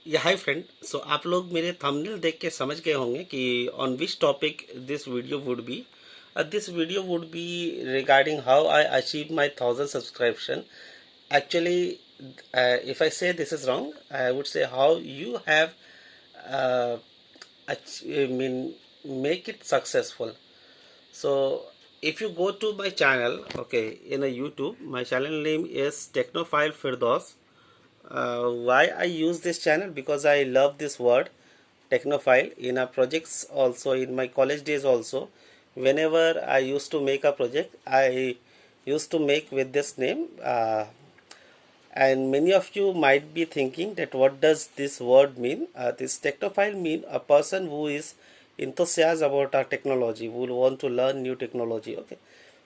या hi friend. सो आप लोग मेरे थंबनेल देख के समझ गए होंगे कि on which topic this video would be regarding how I achieve my 1000 subscription. Actually if I say this is wrong, I would say how you have uh, I mean make it successful. So if you go to my channel, okay, in a YouTube, my channel name is Technophile Firdaus. Why I use this channel? Because I love this word technophile in our projects, also in my college days also. Whenever I used to make a project, I used to make with this name, and many of you might be thinking that what does this word mean. This technophile mean a person who is enthusiastic about our technology, who will want to learn new technology. Okay,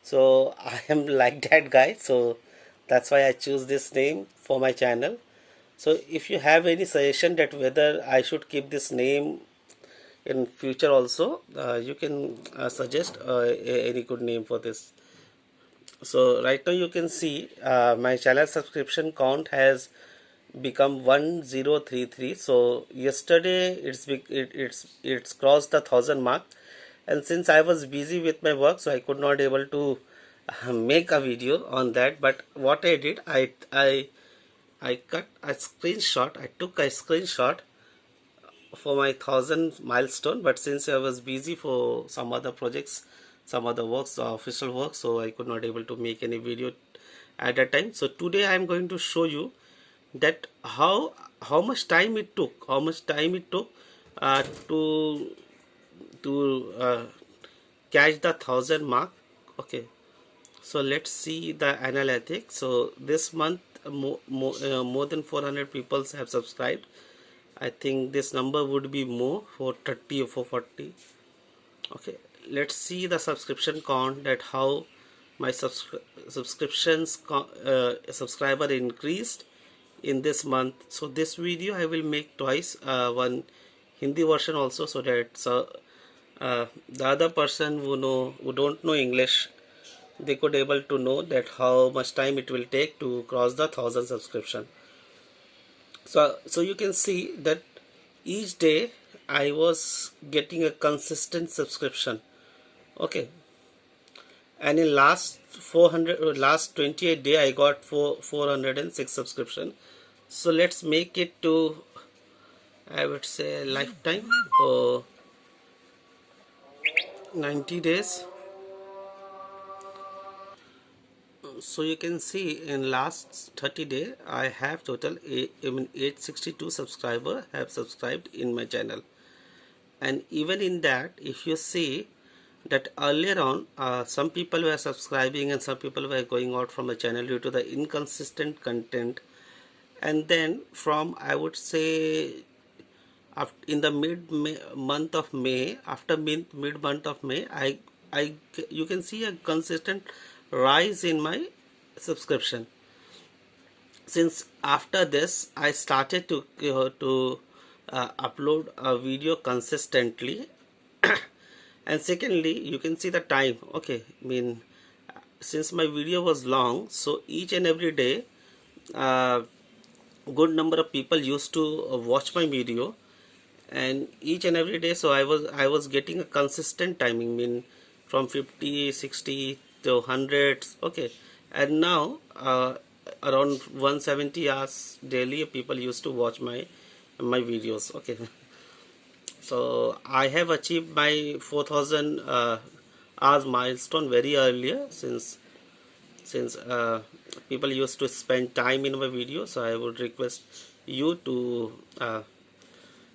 so I am like that guy, so that's why I choose this name for my channel. So if you have any suggestion that whether I should keep this name in future also, you can suggest any good name for this. So right now you can see my channel subscription count has become 1033. So yesterday it's crossed the 1000 mark, and since I was busy with my work, so I could not able to make a video on that. But what I did, I cut a screenshot. I took a screenshot for my 1000 milestone, but since I was busy for some other projects, some other works, official work, so I could not able to make any video at that time. So today I am going to show you that how much time it took, to catch the 1000 mark. Okay, so let's see the analytics. So this month more than 400 people have subscribed. I think this number would be more for 30 or for 40. Okay, let's see the subscription count, that how my subscriptions subscriber increased in this month. So this video I will make twice, one Hindi version also, so that the other person who don't know English, they could able to know that how much time it will take to cross the 1000 subscription. So you can see that each day I was getting a consistent subscription. Okay, and in last 28 day I got 406 subscription. So let's make it to, I would say, lifetime or 90 days. So you can see in last 30 days I have total 862 subscriber have subscribed in my channel. And even in that, if you see that earlier on, some people were subscribing and some people were going out from the channel due to the inconsistent content. And then from, I would say, in the month of May, after mid month of May, I you can see a consistent rise in my subscription. Since after this I started to upload a video consistently. And secondly, you can see the time. Okay, I mean, since my video was long, so each and every day good number of people used to watch my video, and each and every day, so I was getting a consistent timing, mean from 50, 60 to 100. Okay, and now around 170 hours daily people used to watch my videos. Okay, so I have achieved my 4000 hours milestone very earlier, since people used to spend time in my video. So I would request you to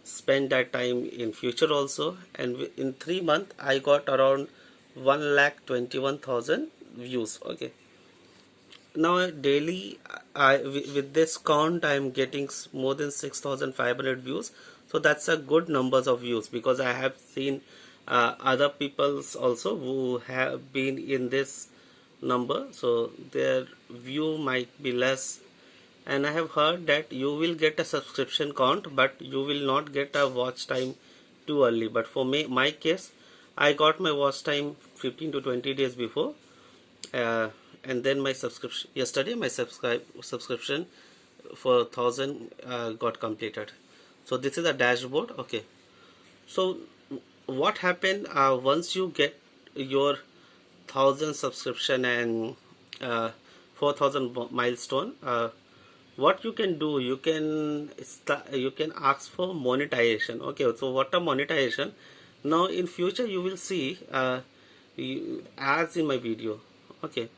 spend that time in future also. And in 3 months I got around 1,21,000 views. Okay, now daily with this count I am getting more than 6,500 views. So that's a good numbers of views, because I have seen other people's also who have been in this number, so their view might be less. And I have heard that you will get a subscription count, but you will not get a watch time too early. But for me, my case, I got my watch time 15 to 20 days before, and then my subscription yesterday, my subscription for 1000 got completed. So this is a dashboard. Okay, so what happened once you get your 1,000 subscription and 4,000 milestone, what you can do, you can you can ask for monetization. Okay, so what a monetization? Now in future you will see as in my video. Okay,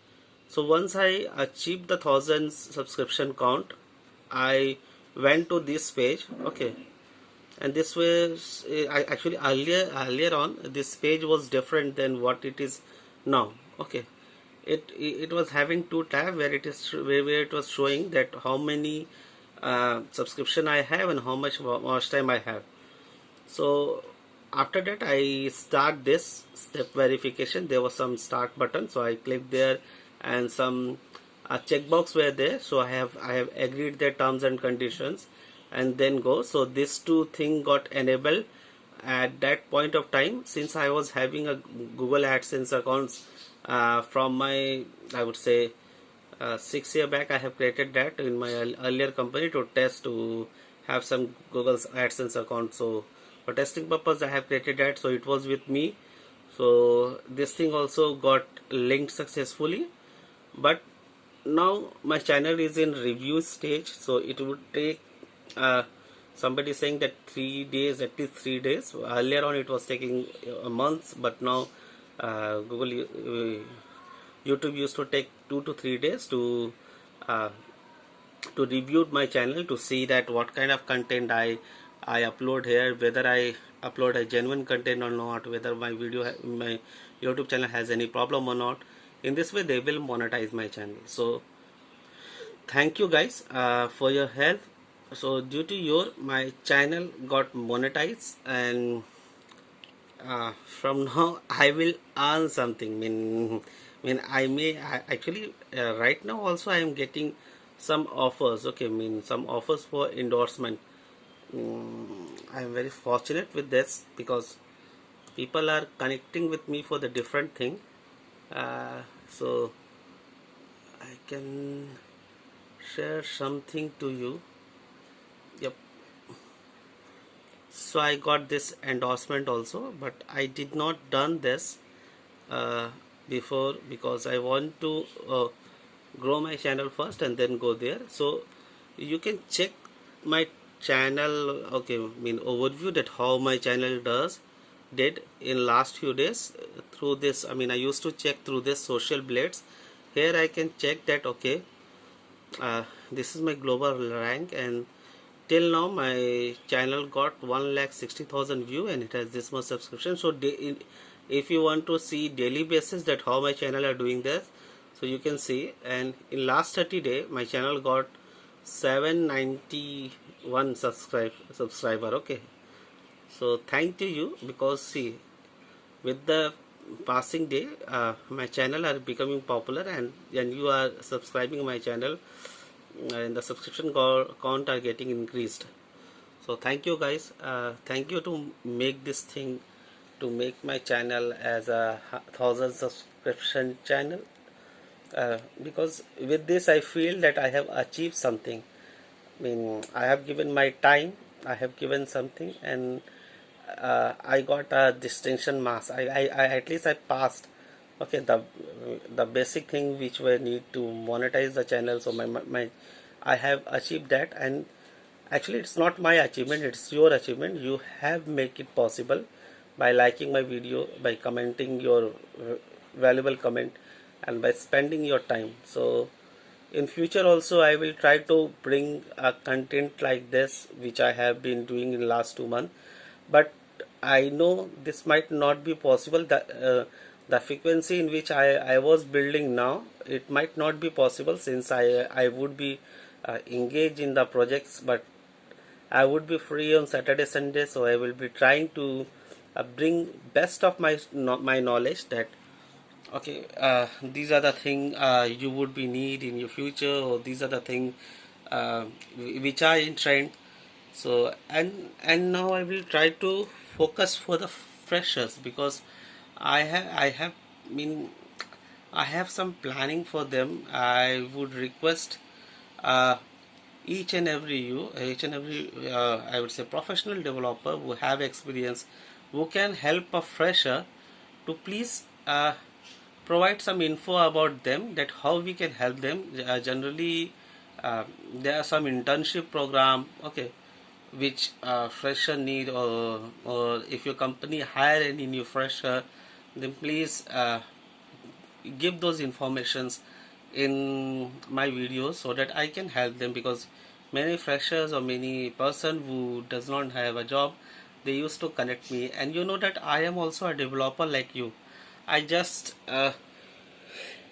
so once I achieved the 1,000 subscription count, I went to this page. Okay, and this was I actually earlier on this page was different than what it is now. Okay, it was having two tabs where it is where it was showing that how many subscription I have and how much watch time I have. So after that I start this step verification. There was some start button, so I clicked there, and some checkbox were there, so I have agreed their terms and conditions and then go. So these two things got enabled at that point of time. Since I was having a Google AdSense accounts from my, I would say, 6 year back, I have created that in my earlier company to test, to have some Google AdSense account. So for testing purpose I have created that, so it was with me. So this thing also got linked successfully. But now my channel is in review stage, so it would take somebody saying that 3 days, at least 3 days. Earlier on it was taking a month, but now Google YouTube used to take 2 to 3 days uh, to review my channel, to see that what kind of content I upload here, whether I upload a genuine content or not, whether my my YouTube channel has any problem or not. In this way they will monetize my channel. So thank you guys for your help. So due to your, my channel got monetized, and from now I will earn something. Mean I may actually right now also I am getting some offers. Okay, some offers for endorsement. I am very fortunate with this, because people are connecting with me for the different thing. So I can share something to you. Yep. So I got this endorsement also, but I did not done this uh, before, because I want to grow my channel first and then go there. So you can check my channel. Okay, overview that how my channel did in last few days through this. I used to check through this Social Blades. Here I can check that. Okay, this is my global rank, and till now my channel got 1,60,000 view, and it has this much subscription. So if you want to see daily basis that how my channel are doing this, so you can see. And in last 30 day my channel got 791 subscriber. Okay, so thank to you, because see, with the passing day my channel are becoming popular, and you are subscribing my channel, and the subscription count are getting increased. So thank you guys. Thank you to make this thing, to make my channel as a 1,000 subscription channel, because with this I feel that I have achieved something. I have given my time, I have given something, and I got a distinction marks. I at least I passed. Okay, the basic thing which we need to monetize the channel. So my I have achieved that, and actually it's not my achievement, it's your achievement. You have make it possible by liking my video, by commenting your valuable comment, and by spending your time. So in future also I will try to bring a content like this, which I have been doing in last 2 months. But I know this might not be possible. The frequency in which I was building now, it might not be possible, since I would be engaged in the projects, but I would be free on Saturday, Sunday. So I will be trying to bring best of my knowledge, that okay, these are the thing you would be need in your future, or these are the thing which are in trend. So and now I will try to focus for the freshers, because I have I have some planning for them. I would request uh, each and every I would say professional developer who have experience, who can help a fresher to please provide some info about them, that how we can help them. Generally there are some internship program, okay, which fresher need, or if your company hire any new fresher, then please give those informations in my videos so that I can help them, because many freshers or many person who does not have a job, they used to connect me, and you know that I am also a developer like you. I just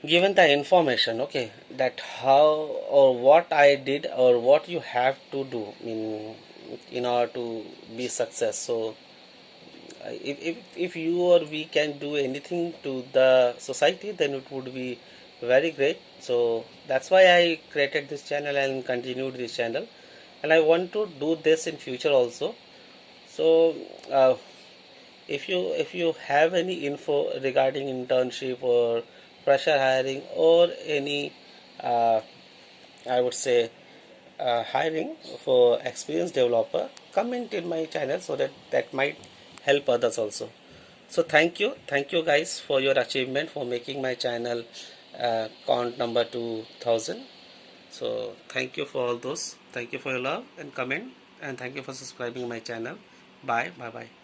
given the information, okay, that how or what I did or what you have to do in order to be success. So if you or we can do anything to the society, then it would be very great. So that's why I created this channel and continued this channel, and I want to do this in future also. So uh, if you have any info regarding internship or fresher hiring or any uh, I would say hiring for experienced developer, comment in my channel so that that might help others also. So thank you guys for your achievement for making my channel count number 2000. So thank you for all those. Thank you for your love and comment, and thank you for subscribing my channel. Bye bye.